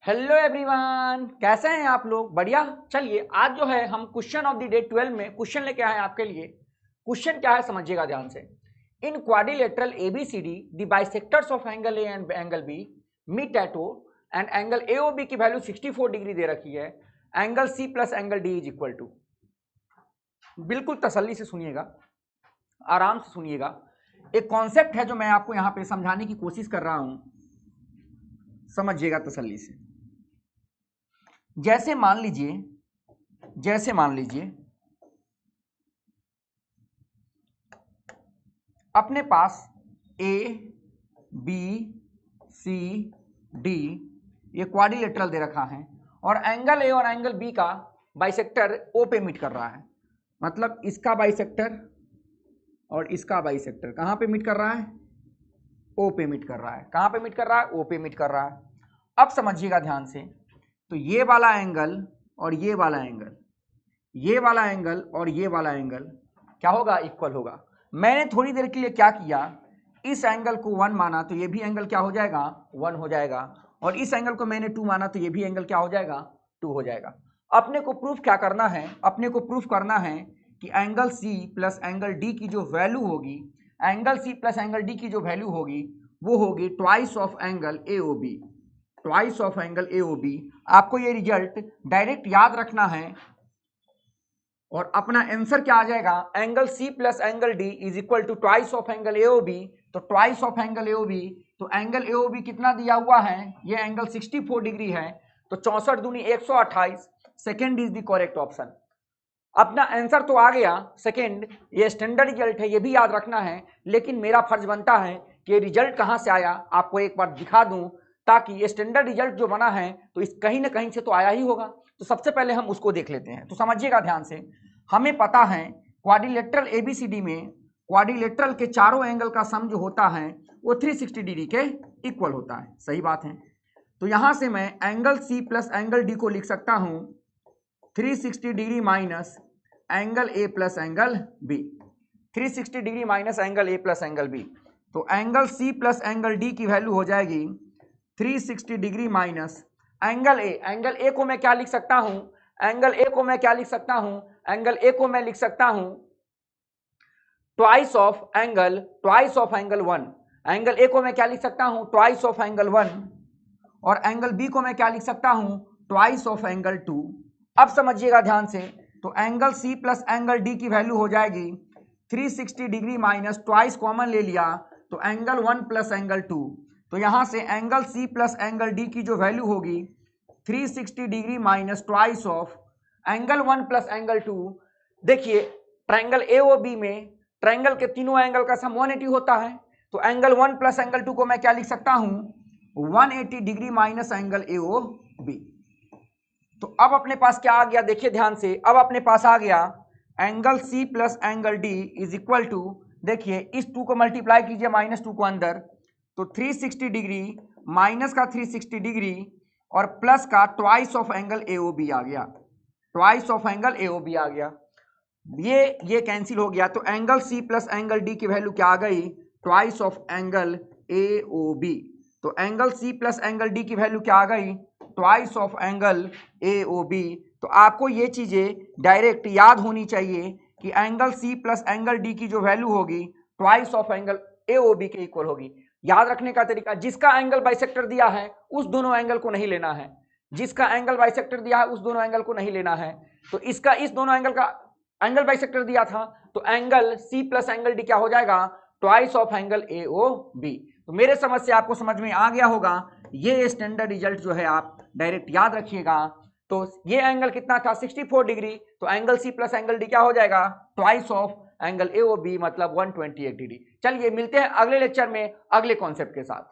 Hello everyone, कैसे हैं आप लोग? बढ़िया। चलिए आज जो है हम क्वेश्चन ऑफ द डे 12 में क्वेश्चन लेके आए हैं आपके लिए। क्वेश्चन क्या है समझिएगा ध्यान से। In quadrilateral ABCD the bisectors of angle A and angle B meet at O and angle AOB की वैल्यू 64 डिग्री दे रखी है। Angle C plus angle D is equal to. बिल्कुल तसल्ली से सुनिएगा, आराम से सुनिएगा। एक कॉन्सेप्ट है जो मैं आपको यहां पे समझाने की कोशिश कर रहा हूं, समझिएगा तसल्ली से। जैसे मान लीजिए अपने पास ए बी सी डी ये क्वाड्रिलेटरल दे रखा है और एंगल ए और एंगल बी का बाइसेक्टर ओ पे मीट कर रहा है। मतलब इसका बाइसेक्टर और इसका बाइसेक्टर कहां पे मीट कर रहा है? ओ पे मीट कर रहा है। कहां पे मीट कर रहा है? ओ पे मीट कर रहा है। अब समझिएगा ध्यान से, तो ये वाला एंगल और ये वाला एंगल, ये वाला एंगल और ये वाला एंगल क्या होगा? इक्वल होगा। मैंने थोड़ी देर के लिए क्या किया, इस एंगल को 1 माना तो ये भी एंगल क्या हो जाएगा? 1 हो जाएगा। और इस एंगल को मैंने 2 माना तो ये भी एंगल क्या हो जाएगा? 2 हो जाएगा। अपने को प्रूफ क्या करना है? अपने को प्रूफ करना है कि angle C plus angle D की जो वैल्यू होगी, angle C plus angle D की जो वैल्यू होगी वो होगी twice of angle AOB. Twice of angle AOB. आपको ये रिजल्ट डायरेक्ट याद रखना है और अपना आंसर क्या आ जाएगा? Angle C plus angle D is equal to twice of angle AOB. तो ट्वाइस ऑफ एंगल एओबी, तो एंगल एओबी कितना दिया हुआ है? ये एंगल 64 डिग्री है। तो 64 दूनी 128। Second is the correct option. अपना आंसर तो आ गया सेकेंड, ये स्टैंडर्ड रिजल्ट है, ये भी याद रखना है। लेकिन मेरा फर्ज बनता है कि रिजल्ट कहां से आया आपको एक बार दिखा दूं, ताकि ये स्टैंडर्ड रिजल्ट जो बना है तो इस कहीं ना कहीं से तो आया ही होगा। तो सबसे पहले हम उसको देख लेते हैं। तो समझिएगा ध्यान से, हमें पता है क्वाड्रिलेटरल एबीसीडी में क्वाड्रिलेटरल के चारों एंगल का सम जो होता है वो 360 डिग्री के इक्वल होता है। सही बात है। तो यहां से मैं angle C plus angle D को लिख सकता हूं 360 degree minus angle A plus angle B. 360 degree minus angle A plus angle B. तो angle C plus angle D की वैल्यू हो जाएगी 360 degree minus angle A. Angle A को मैं क्या लिख सकता हूं? एंगल ए को मैं क्या लिख सकता हूं? एंगल ए को मैं लिख सकता हूं twice of angle 1। Angle A को मैं क्या लिख सकता हूं? Twice of angle 1। और एंगल बी को मैं क्या लिख सकता हूं? Twice of angle 2। अब समझिएगा ध्यान से, तो angle C plus angle D की वैल्यू हो जाएगी 360 डिग्री माइनस ट्वाइस कॉमन ले लिया तो एंगल 1 प्लस एंगल 2। तो यहां से angle C plus angle D की जो वैल्यू होगी 360 degree minus twice of angle 1 plus angle 2। देखिए ट्रायंगल एओबी में ट्रायंगल के तीनों एंगल का सम 180 होता है। तो एंगल 1 प्लस एंगल 2 को मैं क्या लिख सकता हूं? 180 डिग्री माइनस एंगल एओबी। तो अब अपने पास क्या आ गया? देखिए ध्यान से, अब अपने पास आ गया angle C plus angle D is equal to, देखिए इस 2 को मल्टीप्लाई कीजिए -2 को अंदर, तो 360 डिग्री माइनस का 360 डिग्री और प्लस का ट्वाइस ऑफ एंगल एओबी आ गया। ट्वाइस ऑफ एंगल एओबी आ गया। ये कैंसिल हो गया। तो angle C plus angle D की वैल्यू क्या आ गई? Twice of angle AOB. तो angle C plus angle D की वैल्यू क्या आ गई? Twice of angle AOB. तो आपको ये चीजें डायरेक्ट याद होनी चाहिए कि angle C plus angle D की जो वैल्यू होगी ट्वाइस ऑफ एंगल एओबी के इक्वल होगी। याद रखने का तरीका, जिसका एंगल बाइसेक्टर दिया है उस दोनों एंगल को नहीं लेना है। जिसका एंगल बाइसेक्टर दिया है उस दोनों एंगल को नहीं लेना है। तो इसका इस दोनों एंगल का एंगल बाइसेक्टर दिया था तो angle C plus angle D क्या हो जाएगा? Twice of angle AOB. तो मेरे समझ से आपको समझ में आ गया होगा। ये स्टैंडर्ड रिजल्ट जो है आप डायरेक्ट याद रखिएगा। तो ये एंगल कितना था? 64 डिग्री। तो angle C plus angle D क्या हो जाएगा? ट्वाइस ऑफ एंगल एओबी, मतलब 128 डिग्री। चलिए मिलते हैं अगले लेक्चर में अगले कॉन्सेप्ट के साथ।